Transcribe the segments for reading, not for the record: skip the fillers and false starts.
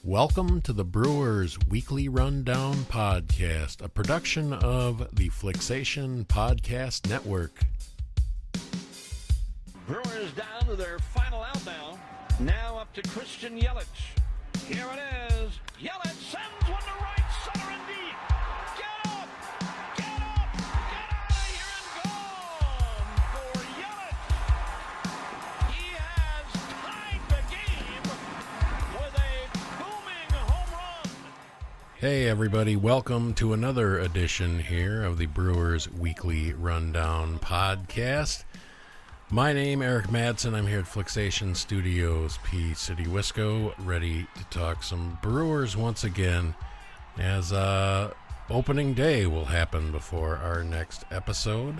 Welcome to the Brewers Weekly Rundown Podcast, a production of the Flicksation Podcast Network. Brewers down to their final out now. Now up to Christian Yelich. Here it is. Yelich sends one to right center and deep. Get up! Get up! Get out of here and gone for Yelich. He has tied the game with a booming home run. Hey everybody, welcome to another edition here of the Brewers Weekly Rundown Podcast. My name, Eric Madsen. I'm here at Flicksation Studios, P City, Wisco, ready to talk some Brewers once again, as opening day will happen before our next episode.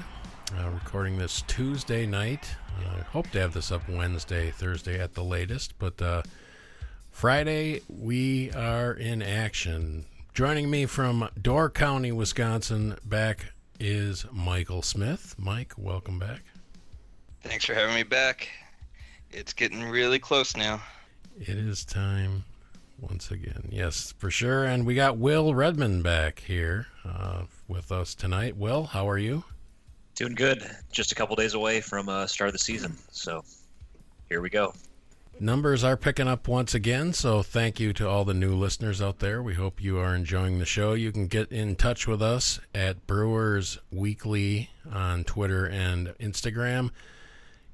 Recording this Tuesday night. I hope to have this up Wednesday, Thursday at the latest, but Friday we are in action. Joining me from Door County, Wisconsin, back is Michael Smith. Mike, welcome back. Thanks for having me back. It's getting really close now. It is time once again. Yes, for sure. And we got Will Redmond back here with us tonight. Will, how are you? Doing good. Just a couple days away from start of the season. So here we go. Numbers are picking up once again, so thank you to all the new listeners out there. We hope you are enjoying the show. You can get in touch with us at Brewers Weekly on Twitter and Instagram.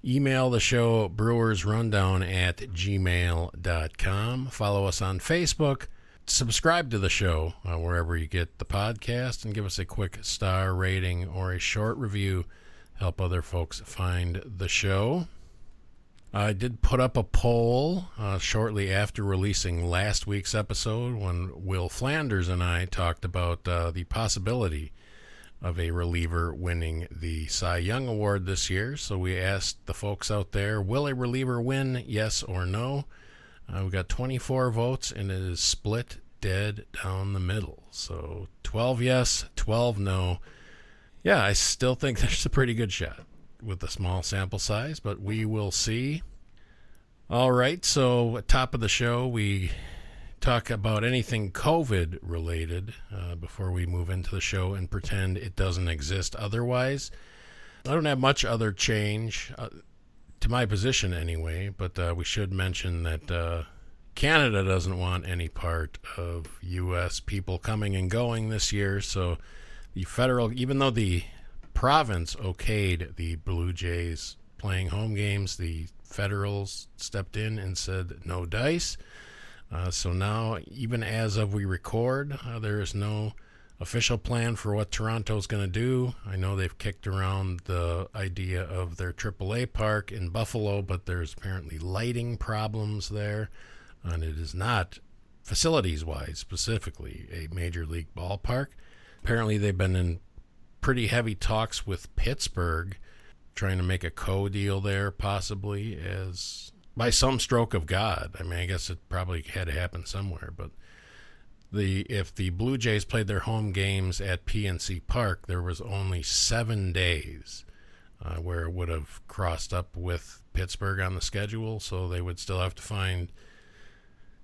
Email the show brewersrundown@gmail.com. Follow us on Facebook. Subscribe to the show wherever you get the podcast, and give us a quick star rating or a short review. Help other folks find the show. I did put up a poll shortly after releasing last week's episode when Will Flanders and I talked about the possibility of a reliever winning the Cy Young Award this year. So we asked the folks out there, will a reliever win, yes or no? We got 24 votes, and it is split dead down the middle. So 12 yes, 12 no. Yeah, I still think there's a pretty good shot with the small sample size, but we will see. All right, so at top of the show, we talk about anything COVID related before we move into the show and pretend it doesn't exist otherwise. I don't have much other change to my position anyway, but we should mention that Canada doesn't want any part of U.S. people coming and going this year. So the federal, even though the province okayed the Blue Jays playing home games, the federals stepped in and said no dice. So now, even as of we record, there is no official plan for what Toronto's going to do. I know they've kicked around the idea of their AAA park in Buffalo, but there's apparently lighting problems there, and it is not, facilities-wise specifically, a major league ballpark. Apparently they've been in pretty heavy talks with Pittsburgh, trying to make a co-deal there possibly, as by some stroke of God. I mean, I guess it probably had to happen somewhere, but if the Blue Jays played their home games at PNC Park, there was only 7 days where it would have crossed up with Pittsburgh on the schedule, so they would still have to find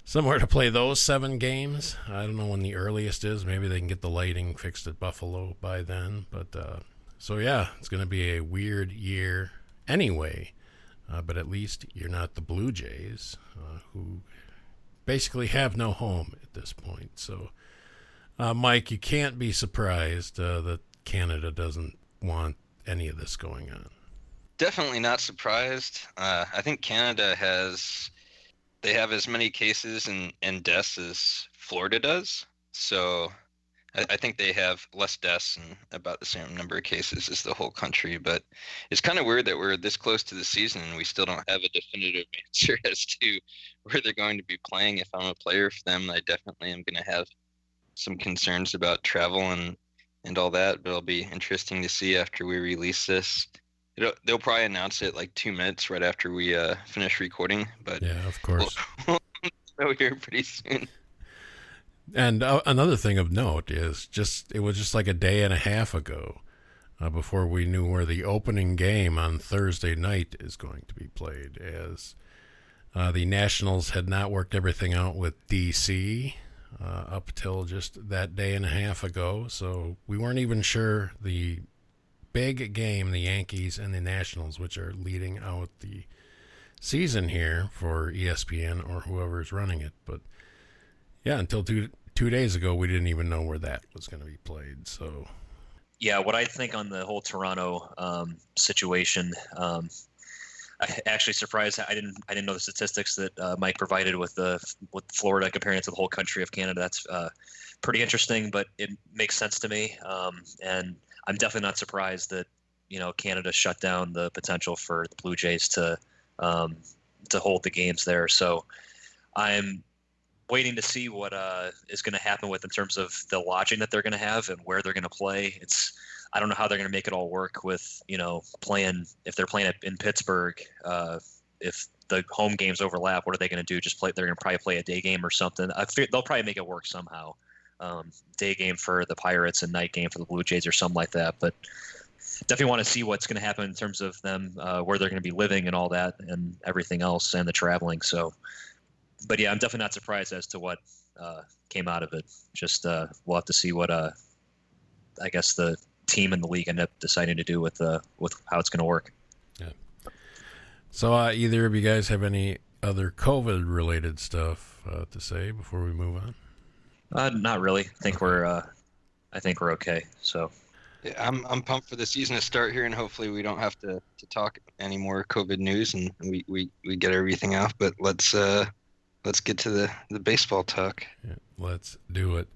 somewhere to play those 7 games. I don't know when the earliest is. Maybe they can get the lighting fixed at Buffalo by then, but so yeah, it's going to be a weird year anyway. But at least you're not the Blue Jays, who basically have no home at this point. So, Mike, you can't be surprised that Canada doesn't want any of this going on. Definitely not surprised. I think Canada they have as many cases and deaths as Florida does. So I think they have less deaths and about the same number of cases as the whole country. But it's kind of weird that we're this close to the season and we still don't have a definitive answer as to where they're going to be playing. If I'm a player for them, I definitely am going to have some concerns about travel and all that. But it'll be interesting to see after we release this. They'll probably announce it like 2 minutes right after we finish recording. But yeah, of course. We'll know here pretty soon. And another thing of note is it was just like a day and a half ago before we knew where the opening game on Thursday night is going to be played, as The Nationals had not worked everything out with D.C. Up till just that day and a half ago, so we weren't even sure the big game, the Yankees and the Nationals, which are leading out the season here for ESPN or whoever's running it. But yeah, until two days ago, we didn't even know where that was going to be played. So yeah, what I think on the whole Toronto situation, I actually surprised. I didn't know the statistics that Mike provided with Florida comparing it to the whole country of Canada. That's pretty interesting, but it makes sense to me. And I'm definitely not surprised that Canada shut down the potential for the Blue Jays to hold the games there. So I'm waiting to see what is going to happen in terms of the lodging that they're going to have and where they're going to play. I don't know how they're going to make it all work with, playing, if they're playing in Pittsburgh, if the home games overlap, what are they going to do? They're going to probably play a day game or something. They'll probably make it work somehow. Day game for the Pirates and night game for the Blue Jays or something like that. But definitely want to see what's going to happen in terms of them, where they're going to be living and all that and everything else and the traveling. So, but yeah, I'm definitely not surprised as to what came out of it. Just we'll have to see what I guess the team and the league end up deciding to do with how it's going to work. Yeah. So either of you guys have any other COVID related stuff to say before we move on? Not really. I think we're okay. So Yeah, I'm pumped for the season to start here, and hopefully we don't have to talk any more COVID news, and we get everything off. But let's get to the baseball talk. Yeah, let's do it.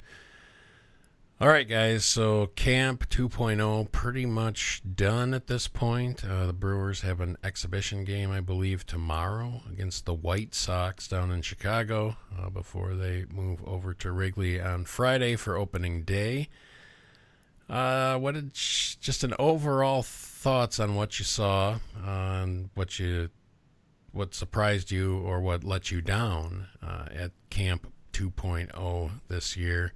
All right, guys. So Camp 2.0 pretty much done at this point. The Brewers have an exhibition game, I believe, tomorrow against the White Sox down in Chicago before they move over to Wrigley on Friday for opening day. Just an overall thoughts on what you saw, on what surprised you or what let you down at Camp 2.0 this year.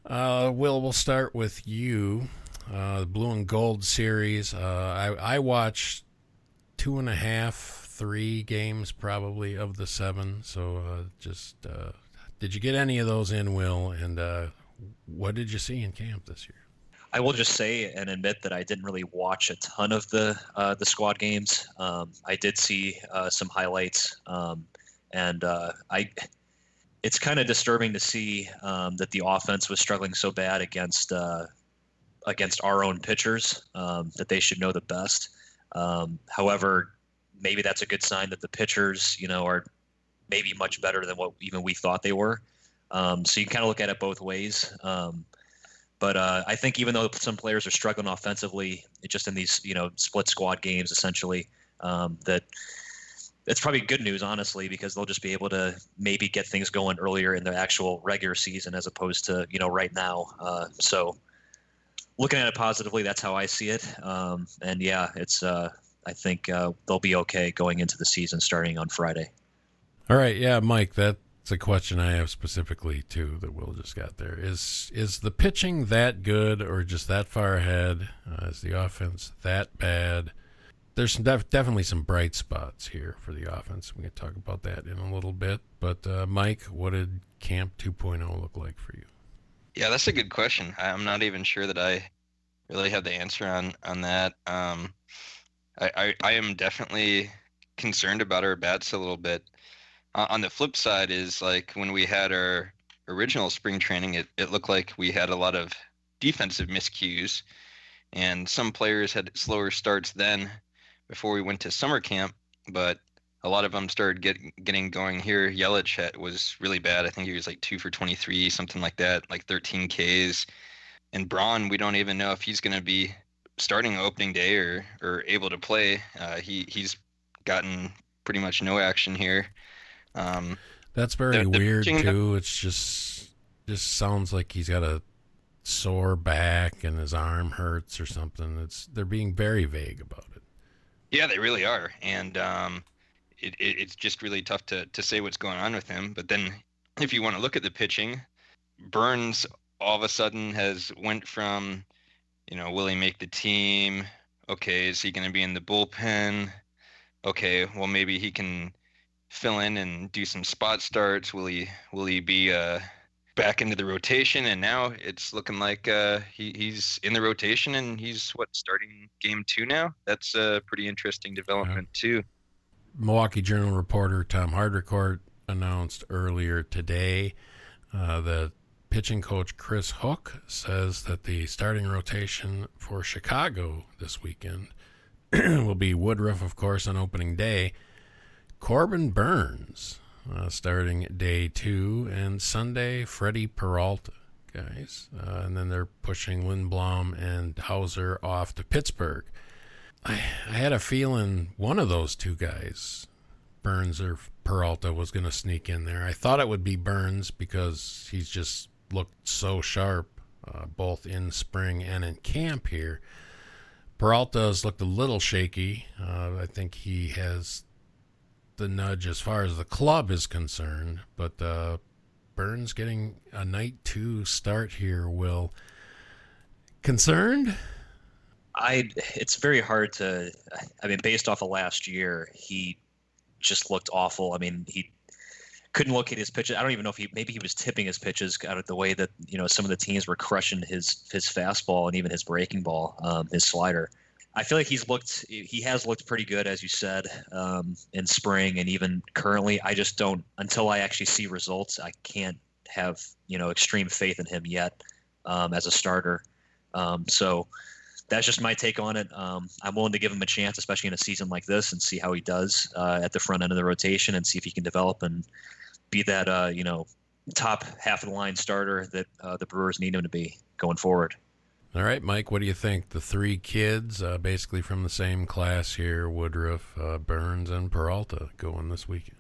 Will, we'll start with you. The Blue and Gold series. I watched 2.5, 3 games probably of the 7. So did you get any of those in, Will? And what did you see in camp this year? I will just say and admit that I didn't really watch a ton of the squad games. I did see some highlights, and it's kind of disturbing to see that the offense was struggling so bad against our own pitchers, that they should know the best. However, maybe that's a good sign that the pitchers, are maybe much better than what even we thought they were. So you can kind of look at it both ways. But I think even though some players are struggling offensively, just in these, split squad games, essentially, that it's probably good news, honestly, because they'll just be able to maybe get things going earlier in the actual regular season as opposed to, right now. So looking at it positively, that's how I see it. And yeah, it's I think they'll be okay going into the season starting on Friday. All right. Yeah, Mike, that's a question I have specifically, too, that Will just got there. Is the pitching that good or just that far ahead? Is the offense that bad? There's definitely some bright spots here for the offense. We can talk about that in a little bit. But, Mike, what did Camp 2.0 look like for you? Yeah, that's a good question. I'm not even sure that I really have the answer on that. I am definitely concerned about our bats a little bit. On the flip side is, like, when we had our original spring training, it looked like we had a lot of defensive miscues, and some players had slower starts then before we went to summer camp, but a lot of them started getting going here. Yelich was really bad. I think he was like 2 for 23, something like that, like 13 Ks. And Braun, we don't even know if he's going to be starting opening day or able to play. He's gotten pretty much no action here. That's very weird too. It's just sounds like he's got a sore back and his arm hurts or something. They're being very vague about it. Yeah, they really are, and it's just really tough to say what's going on with him. But then, if you want to look at the pitching, Burns all of a sudden has went from, will he make the team? Okay, is he going to be in the bullpen? Okay, well maybe he can fill in and do some spot starts? Will he be back into the rotation? And now it's looking like he's in the rotation, and he's starting game 2 now. That's a pretty interesting development too. Milwaukee Journal reporter Tom Hardrecourt announced earlier today that pitching coach Chris Hook says that the starting rotation for Chicago this weekend will be Woodruff, of course, on opening day, Corbin Burns starting day 2, and Sunday, Freddie Peralta, guys. And then they're pushing Lindblom and Hauser off to Pittsburgh. I had a feeling one of those two guys, Burns or Peralta, was going to sneak in there. I thought it would be Burns because he's just looked so sharp, both in spring and in camp here. Peralta's looked a little shaky. I think he has the nudge as far as the club is concerned, but Burns getting a night 2 start here, Will. Concerned? It's very hard to, based off of last year, he just looked awful. I mean, he couldn't locate his pitches. I don't even know if maybe he was tipping his pitches out of the way that, some of the teams were crushing his fastball and even his breaking ball, his slider. I feel like he has looked pretty good, as you said, in spring and even currently. I just don't, until I actually see results, I can't have, extreme faith in him yet as a starter. So that's just my take on it. I'm willing to give him a chance, especially in a season like this, and see how he does at the front end of the rotation and see if he can develop and be that, top half of the line starter that the Brewers need him to be going forward. All right, Mike, what do you think? The 3 kids, basically from the same class here, Woodruff, Burns, and Peralta, going this weekend.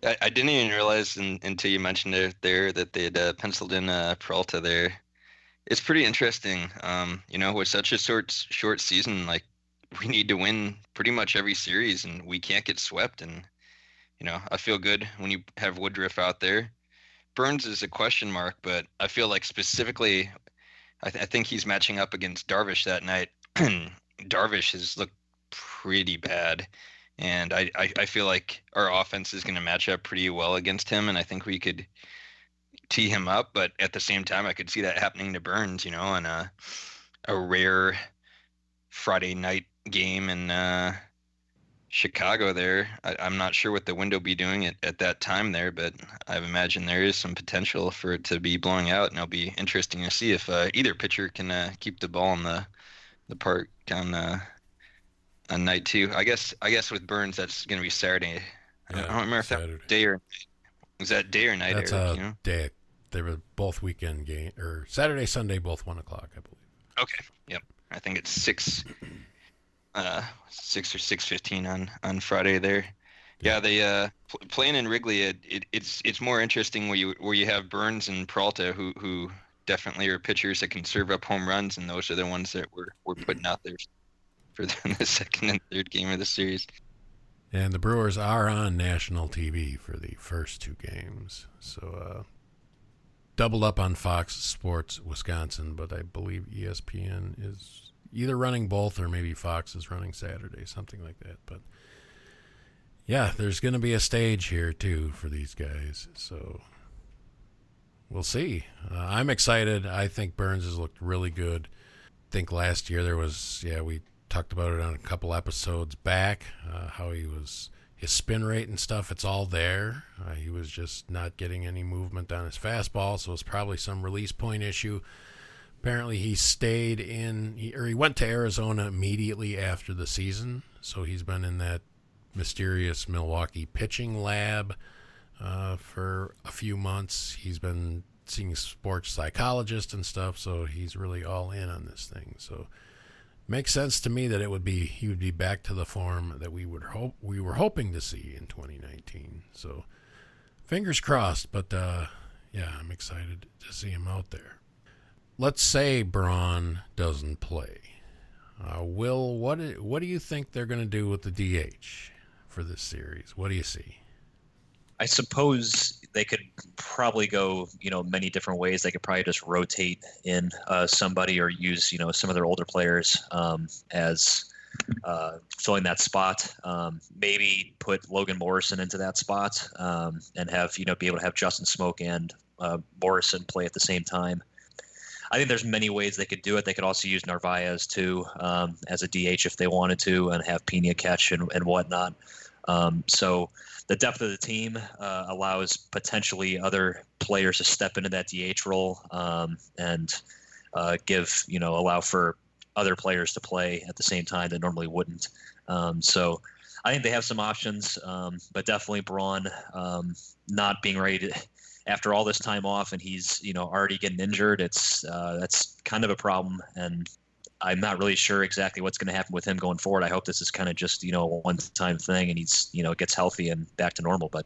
I didn't even realize until you mentioned it there that they had penciled in Peralta there. It's pretty interesting. With such a short season, like, we need to win pretty much every series, and we can't get swept. And I feel good when you have Woodruff out there. Burns is a question mark, but I feel like specifically, I think he's matching up against Darvish that night. Darvish has looked pretty bad, and I feel like our offense is going to match up pretty well against him, and I think we could tee him up. But at the same time, I could see that happening to Burns, on a rare Friday night game in Chicago there. I'm not sure what the wind will be doing at that time there, but I imagine there is some potential for it to be blowing out, and it'll be interesting to see if either pitcher can keep the ball in the park on night 2. I guess with Burns, that's going to be Saturday. I don't remember if that was day or night. Was that day or night? That's a day. They were both weekend game, or Saturday, Sunday, both 1 o'clock, I believe. Okay. Yep. I think it's 6 or 6:15 on Friday there. Yeah, they playing in Wrigley. It's more interesting where you have Burns and Peralta, who definitely are pitchers that can serve up home runs, and those are the ones that we're putting out there for the second and third game of the series. And the Brewers are on national TV for the first 2 games, so doubled up on Fox Sports Wisconsin, but I believe ESPN is either running both, or maybe Fox is running Saturday, something like that. But yeah, there's going to be a stage here too for these guys, so we'll see. I'm excited. I think Burns has looked really good. I think last year we talked about it on a couple episodes back, how his spin rate and stuff, it's all there. He was just not getting any movement on his fastball, so it's probably some release point issue. Apparently he he went to Arizona immediately after the season, so he's been in that mysterious Milwaukee pitching lab for a few months. He's been seeing sports psychologists and stuff, so he's really all in on this thing. So makes sense to me that he would be back to the form that we were hoping to see in 2019. So fingers crossed, but yeah, I'm excited to see him out there. Let's say Braun doesn't play. Will, what do you think they're going to do with the DH for this series? What do you see? I suppose they could probably go, many different ways. They could probably just rotate in somebody, or use, some of their older players as filling that spot. Maybe put Logan Morrison into that spot, and have, be able to have Justin Smoke and Morrison play at the same time. I think there's many ways they could do it. They could also use Narvaez too, as a DH if they wanted to, and have Pena catch and whatnot. So the depth of the team allows potentially other players to step into that DH role, and allow for other players to play at the same time that normally wouldn't. So I think they have some options, but definitely Braun not being ready to, after all this time off, and he's already getting injured. That's kind of a problem, and I'm not really sure exactly what's going to happen with him going forward. I hope this is kind of just a one-time thing, and he's gets healthy and back to normal. But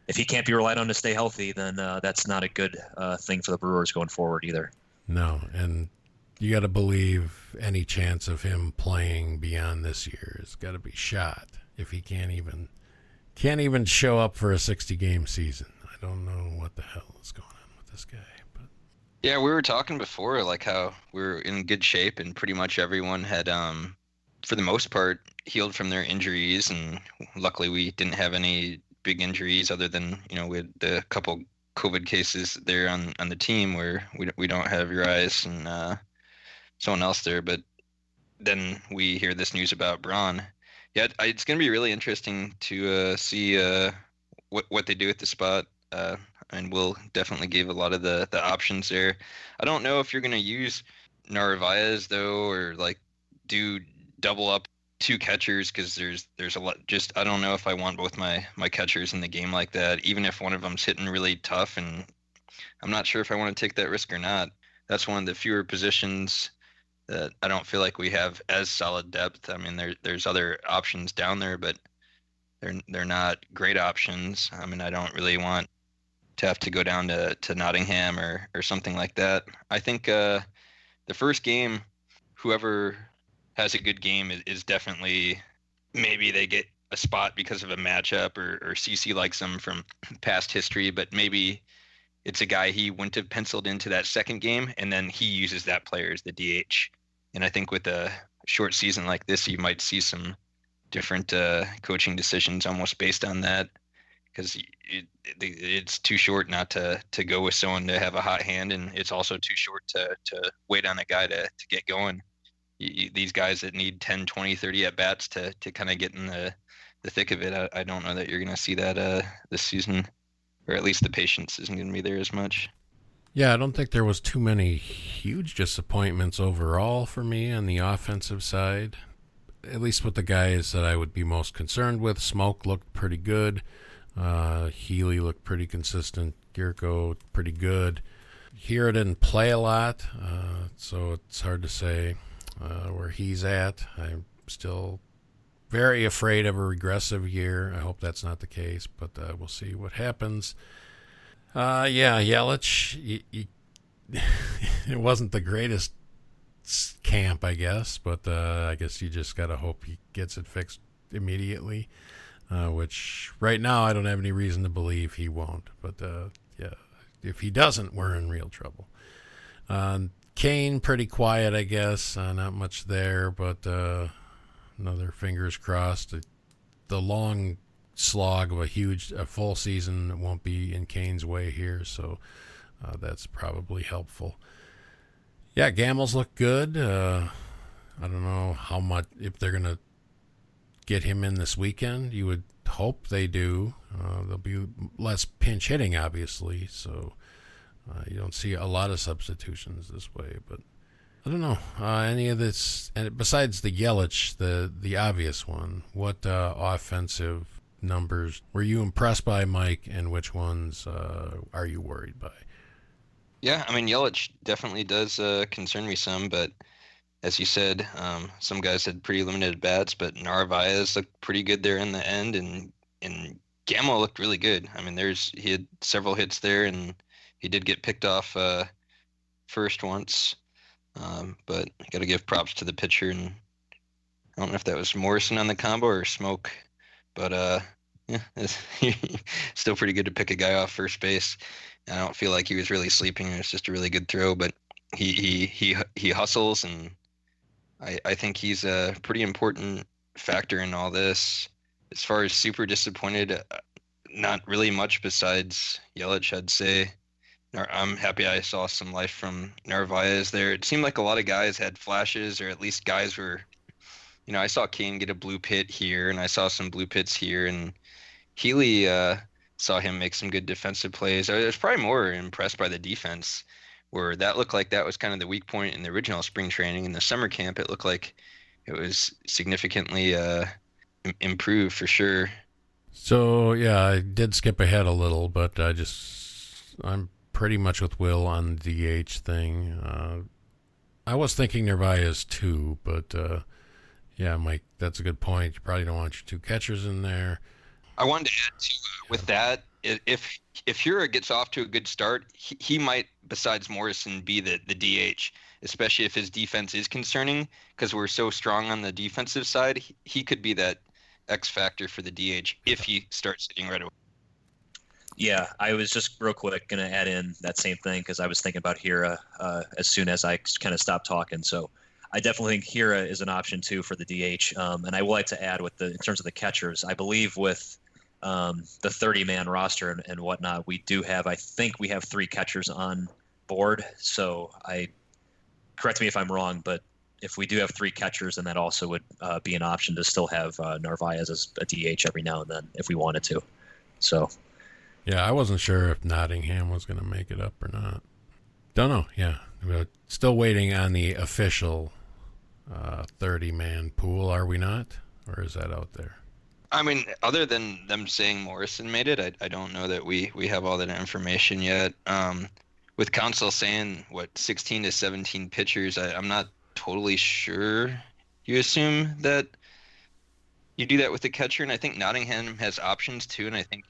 if he can't be relied on to stay healthy, then that's not a good thing for the Brewers going forward either. No, and you got to believe any chance of him playing beyond this year has got to be shot if he can't even show up for a 60-game season. I don't know what the hell is going on with this guy. But yeah, we were talking before, like how we were in good shape and pretty much everyone had, for the most part, healed from their injuries, and luckily we didn't have any big injuries other than we had a couple COVID cases there on the team where we don't have Urias and someone else there. But then we hear this news about Braun. Yeah, it's going to be really interesting to see what they do at the spot. And we'll definitely give a lot of the options there. I don't know if you're going to use Narvaez though, or like do double up two catchers, because there's a lot. Just I don't know if I want both my catchers in the game like that, even if one of them's hitting really tough, and I'm not sure if I want to take that risk or not. That's one of the fewer positions that I don't feel like we have as solid depth. I mean, there's other options down there, but they're not great options. I mean, I don't really want to have to go down to Nottingham or something like that. I think the first game, whoever has a good game is definitely, maybe they get a spot because of a matchup, or CC likes them from past history, but maybe it's a guy he wouldn't have penciled into that second game, and then he uses that player as the DH. And I think with a short season like this, you might see some different coaching decisions almost based on that, because it's too short not to go with someone to have a hot hand, and it's also too short to wait on a guy to get going. These guys that need 10, 20, 30 at-bats to kind of get in the thick of it, I don't know that you're going to see that this season, or at least the patience isn't going to be there as much. yeah, I don't think there was too many huge disappointments overall for me on the offensive side, at least with the guys that I would be most concerned with. Smoke looked pretty good. Healy looked pretty consistent. Gierko pretty good. Here didn't play a lot, so it's hard to say where he's at. I'm still very afraid of a regressive year. I hope that's not the case, but we'll see what happens. Yelich, it wasn't the greatest camp, I guess, but I guess you just got to hope he gets it fixed immediately, which right now I don't have any reason to believe he won't. But, if he doesn't, we're in real trouble. Kane, pretty quiet, I guess. Not much there, but another fingers crossed. The long slog of a full season won't be in Kane's way here, so that's probably helpful. Yeah, Gamels look good. I don't know how much, if they're going to get him in this weekend. You would hope they do. There'll be less pinch hitting, obviously, so you don't see a lot of substitutions this way. But I don't know. Any of this, and besides the Yelich, the obvious one, what offensive numbers were you impressed by, Mike, and which ones are you worried by? Yeah, I mean, Yelich definitely does concern me some, but as you said, some guys had pretty limited bats, but Narvaez looked pretty good there in the end, and Gamma looked really good. I mean, he had several hits there, and he did get picked off first once, but I got to give props to the pitcher, and I don't know if that was Morrison on the combo or Smoke, but yeah, it's still pretty good to pick a guy off first base. I don't feel like he was really sleeping. It was just a really good throw, but he hustles, and I think he's a pretty important factor in all this. As far as super disappointed, not really much besides Yelich, I'd say. I'm happy I saw some life from Narvaez there. It seemed like a lot of guys had flashes, or at least guys were, I saw Kane get a blue pit here, and I saw some blue pits here, and Healy saw him make some good defensive plays. I was probably more impressed by the defense, where that looked like that was kind of the weak point in the original spring training. In the summer camp, it looked like it was significantly improved for sure. So, yeah, I did skip ahead a little, but I'm pretty much with Will on the DH thing. I was thinking Narvaez too, but yeah, Mike, that's a good point. You probably don't want your two catchers in there. I wanted to add to with that, if Hura gets off to a good start, he might, besides Morrison, be the DH, especially if his defense is concerning, because we're so strong on the defensive side. He could be that X factor for the DH if he starts hitting right away. Yeah, I was just real quick going to add in that same thing because I was thinking about Hira as soon as I kind of stopped talking. So I definitely think Hira is an option too for the DH. And I would like to add in terms of the catchers, I believe with the 30-man roster and whatnot, I think we have 3 catchers on board. So correct me if I'm wrong, but if we do have 3 catchers, then that also would be an option to still have Narvaez as a DH every now and then if we wanted to. So. Yeah, I wasn't sure if Nottingham was going to make it up or not. Don't know, yeah. We're still waiting on the official 30-man pool, are we not? Or is that out there? I mean, other than them saying Morrison made it, I don't know that we have all that information yet. With Council saying, 16 to 17 pitchers, I'm not totally sure. You assume that you do that with the catcher, and I think Nottingham has options too, and I think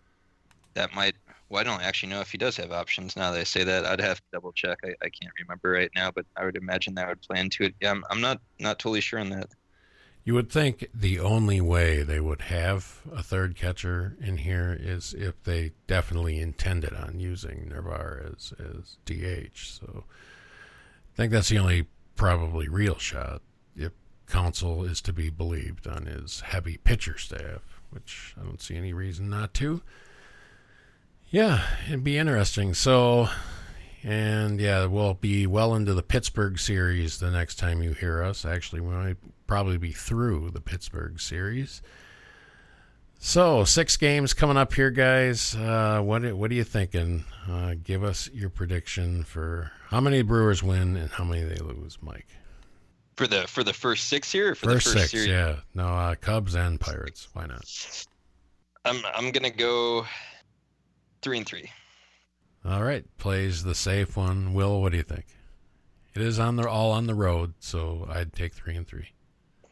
that might. Well, I don't actually know if he does have options now that I say that. I'd have to double check. I can't remember right now, but I would imagine that would play into it. Yeah, I'm not totally sure on that. You would think the only way they would have a third catcher in here is if they definitely intended on using Narvaez as DH. So I think that's the only probably real shot if Council is to be believed on his heavy pitcher staff, which I don't see any reason not to. Yeah, it'd be interesting. So, and yeah, we'll be well into the Pittsburgh series the next time you hear us. Actually, we might probably be through the Pittsburgh series. So, 6 games coming up here, guys. What are you thinking? Give us your prediction for how many Brewers win and how many they lose, Mike. For the first 6 here, or for first the first 6, series? Yeah. No, Cubs and Pirates. Why not? I'm gonna go 3-3. All right, plays the safe one. Will, what do you think? It is all on the road, so I'd take 3-3.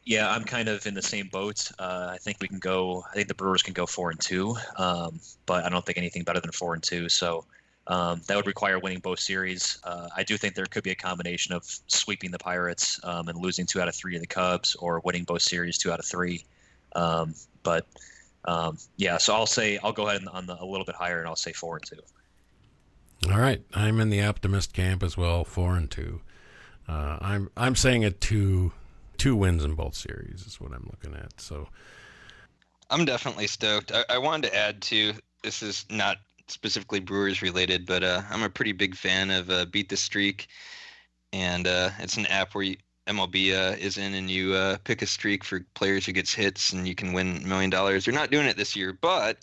Yeah, I'm kind of in the same boat. I think the Brewers can go 4-2, but I don't think anything better than 4-2. So that would require winning both series. I do think there could be a combination of sweeping the Pirates and losing 2 out of 3 of the Cubs, or winning both series 2 out of 3. Yeah, so I'll go ahead on a little bit higher, and I'll say 4-2. All right, I'm in the optimist camp as well, 4-2. I'm saying it 2 wins in both series is what I'm looking at. So I'm definitely stoked. I wanted to add too. This is not specifically Brewers related, but I'm a pretty big fan of Beat the Streak, and it's an app where MLB is in, and you pick a streak for players who gets hits, and you can win $1 million. They're not doing it this year, but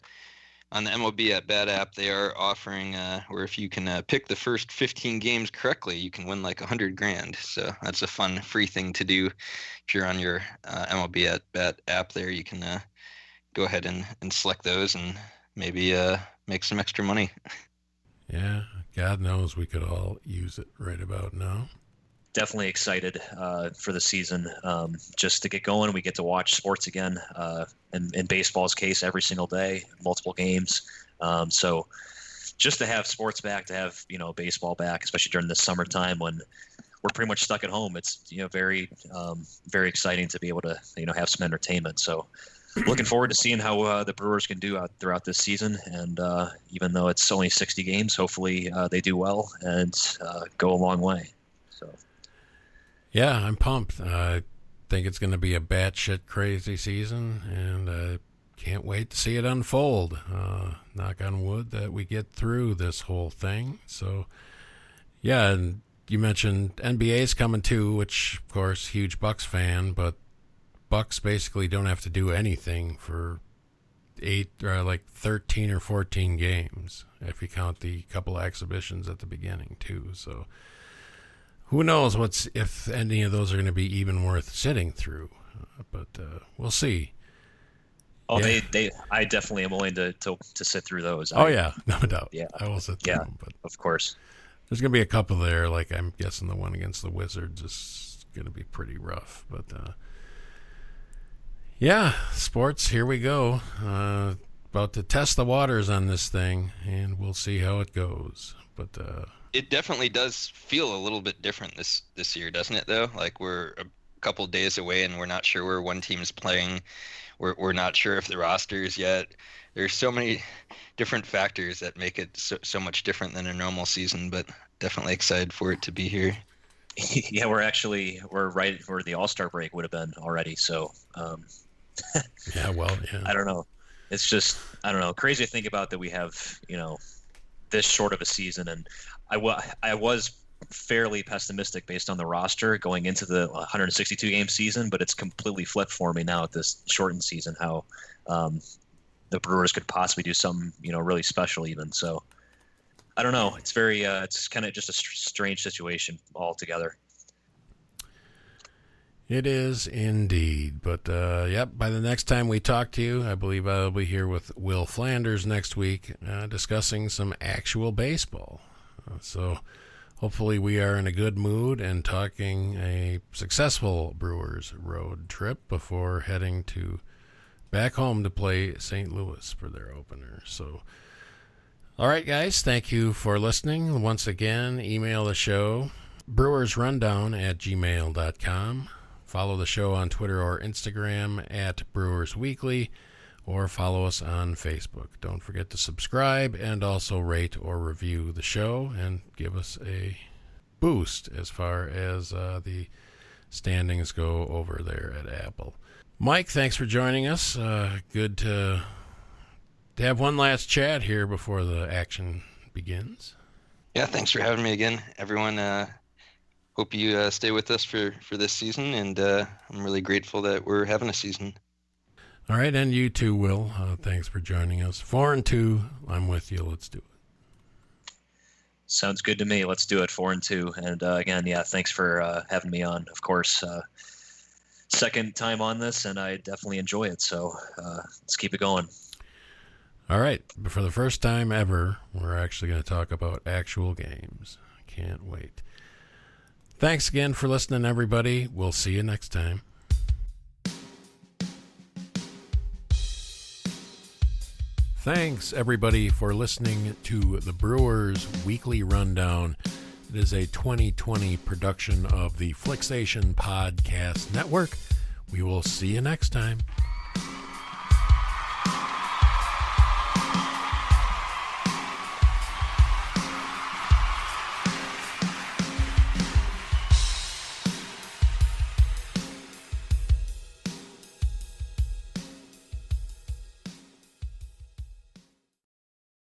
on the MLB at Bat app, they are offering where if you can pick the first 15 games correctly, you can win like $100,000. So that's a fun free thing to do. If you're on your MLB at Bat app there, you can go ahead and select those and maybe make some extra money. Yeah, God knows we could all use it right about now. Definitely excited for the season. Just to get going, we get to watch sports again. In baseball's case, every single day, multiple games. So just to have sports back, to have baseball back, especially during the summertime when we're pretty much stuck at home, it's very very exciting to be able to have some entertainment. So looking forward to seeing how the Brewers can do throughout this season. And even though it's only 60 games, hopefully they do well and go a long way. So. Yeah, I'm pumped. think it's going to be a batshit crazy season, and I can't wait to see it unfold. Knock on wood that we get through this whole thing. So, yeah, and you mentioned NBA's coming too, which, of course, huge Bucks fan, but Bucks basically don't have to do anything for 13 or 14 games, if you count the couple exhibitions at the beginning too. So who knows if any of those are going to be even worth sitting through, but we'll see. Oh, yeah. I definitely am willing to sit through those. Yeah, no doubt. Yeah, I will sit through them, but of course. There's going to be a couple there, like I'm guessing the one against the Wizards is going to be pretty rough. But, yeah, sports, here we go. About to test the waters on this thing, and we'll see how it goes. But it definitely does feel a little bit different this year, doesn't it, though? Like we're a couple days away, and we're not sure where one team's playing. We're not sure if the rosters yet. There's so many different factors that make it so much different than a normal season, but definitely excited for it to be here. Yeah, we're right where the All-Star break would have been already. So, yeah. I don't know. It's just, I don't know, crazy to think about that we have, this short of a season. And I was fairly pessimistic based on the roster going into the 162 game season, but it's completely flipped for me now at this shortened season, how, the Brewers could possibly do something, really special even. So I don't know. It's very, it's kind of just a strange situation altogether. It is indeed. But, by the next time we talk to you, I believe I'll be here with Will Flanders next week discussing some actual baseball. So hopefully we are in a good mood and talking a successful Brewers road trip before heading back home to play St. Louis for their opener. So, all right, guys, thank you for listening. Once again, email the show, brewersrundown@gmail.com. Follow the show on Twitter or Instagram @BrewersWeekly, or follow us on Facebook. Don't forget to subscribe and also rate or review the show and give us a boost as far as the standings go over there at Apple. Mike, thanks for joining us. Good to have one last chat here before the action begins. Yeah, thanks for having me again, everyone. Hope you stay with us for this season, and I'm really grateful that we're having a season. All right, and you too, Will. Thanks for joining us. 4-2, I'm with you. Let's do it. Sounds good to me. Let's do it, 4-2. And again, thanks for having me on. Of course, second time on this, and I definitely enjoy it. So let's keep it going. All right. For the first time ever, we're actually going to talk about actual games. I can't wait. Thanks again for listening, everybody. We'll see you next time. Thanks, everybody, for listening to the Brewers Weekly Rundown. It is a 2020 production of the Flicksation Podcast Network. We will see you next time.